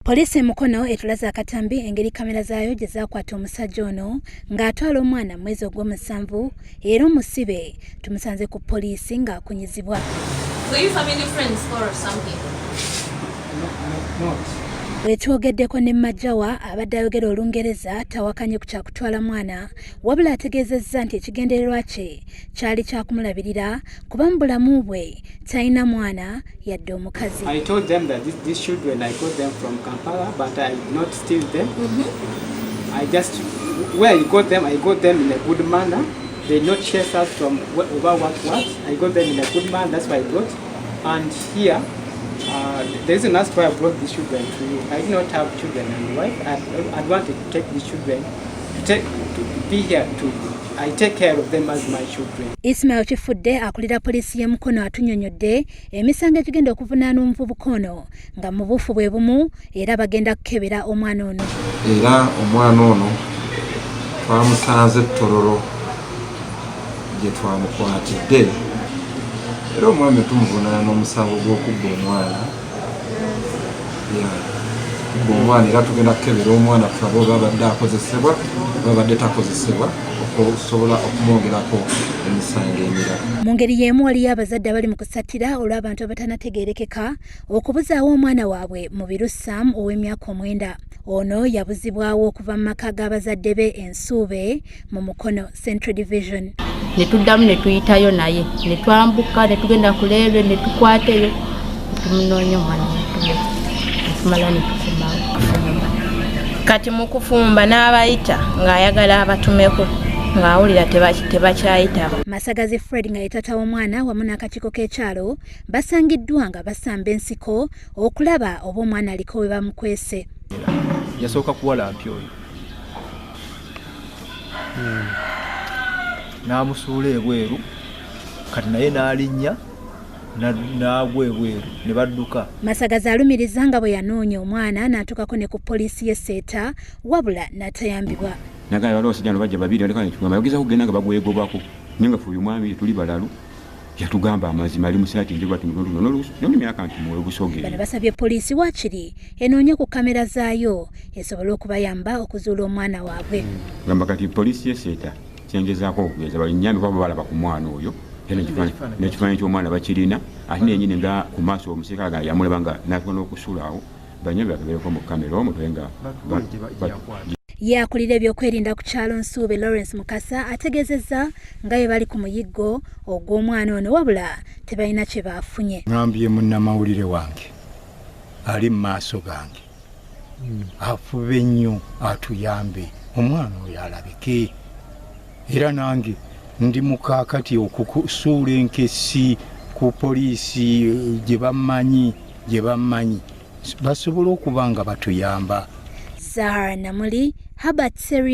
Poliisi Mukono etulaza akatambi engeri kamera zaayo gye zaakwata omusajja ono ng'atwala omwana mwezi ogw'omusanvu era omusibe tumusanze ku poliisi ng'akunyizibwa. Were you family friends or something? No. Wetwogeddeko ne Majjawa abadde ayogera Olungereza tawakanye ku kyakutwala mwana wabula ategeezezza nti ekigendererwa kye kyali kyakumulabirira kuba mu bulamu bwe talina mwana yadde omukazi. I told them that these children I got them from Kampala but I did not steal them. I just where I got them in a good manner. They not chase us from over what. I got them in a good manner, that's why I got. And here the reason that's why I brought these children to you. I did not have children and wife. I wanted to take these children to be here I take care of them as my children. Ismail Kifudde akulira poliisi y'e Mukono atunyonyodde emisango egigenda okuvunaana omuvubuka ono nga mu bufu bwe bumu era bagenda kukebera omwana ono. Era omwana ono twamusanze Tororo gye twamukwatidde. Era omwami tumuvunaana n'omusango gw'okubba omwana. Kubba omwana era tugenda kukebera omwana tulabe oba abadde akozesebwa oba abadde takozesebwa okusobola okumwongerako emisango emirala. Mu ngeri y'emu waliyo abazadde abali mu kusattira olw'abantu abatanategeerekeka okubuzaawo omwana waabwe mu biru Sam ow'emyaka 9. Ono yabuzibwawo okuva mu maka g'abazadde be Ensuube mu Mukono Central Division. Ne tuddamu ne tuyitayo naye ne twambuka ne tugenda ku leerwe ne tukwateyo tumunoonya omwana watuwe tumala ne tufumba. Kati mu kufumba n'abayita ng'ayagala abatumeko ng'awulira tebakyayitaba. Masagazi Fred nga ye taata w'omwana wamu n'akakiiko k'ekyalo basangiddwa nga basamba ensiko okulaba oba omwana aliko we bamukwese. Yasooka kuwalampi oyo n'amusuula ebweru kati naye n'alinnya n'agwa ebweru ne badduka. Masagazi alumiriza nga bwe yanoonya omwana n'atuukako ne ku poliisi y'e Seeta wabula n'atayambibwa. Nagaya waliwo abasajja bajja babiri bayogeza kugenda nga bagwegobako naye nga ffe omwami tuli balalu yatugamba amazima ali musaati nje bwati n'emyaka nti muwe busoge. Bano basabye poliisi waakiri enoonye ku kamera zaayo esobole okubayamba okuzuula omwana waabwe. Gamba kati poliisi y'e Seeta kyengezaako okugeza balinyambi kuba balaba ku mwana oyo n'ekifaananyi ky'omwana bakirina ate nenyini nga ku maaso omusirikale nga yamulaba nga n'atuka n'okusuulaawo banyambi bakabereko mu kamera omutwe nga yakulira ebyokwerinda ku kyalo Nsuube Lawrence Mukasa ategeezezza nga bwe bali ku muyiggo ogw'omwana ono wabula tebalina kye baafunye. Ngambye munnamawulire wange ali mu maaso gange afube nnyo atuyambe omwana oyo alabike era nange ndi mukaakati okusuula enkesi ku poliisi gye bamanyi basobole okuba nga batuyamba. Zahara Namuli, Habat Seri.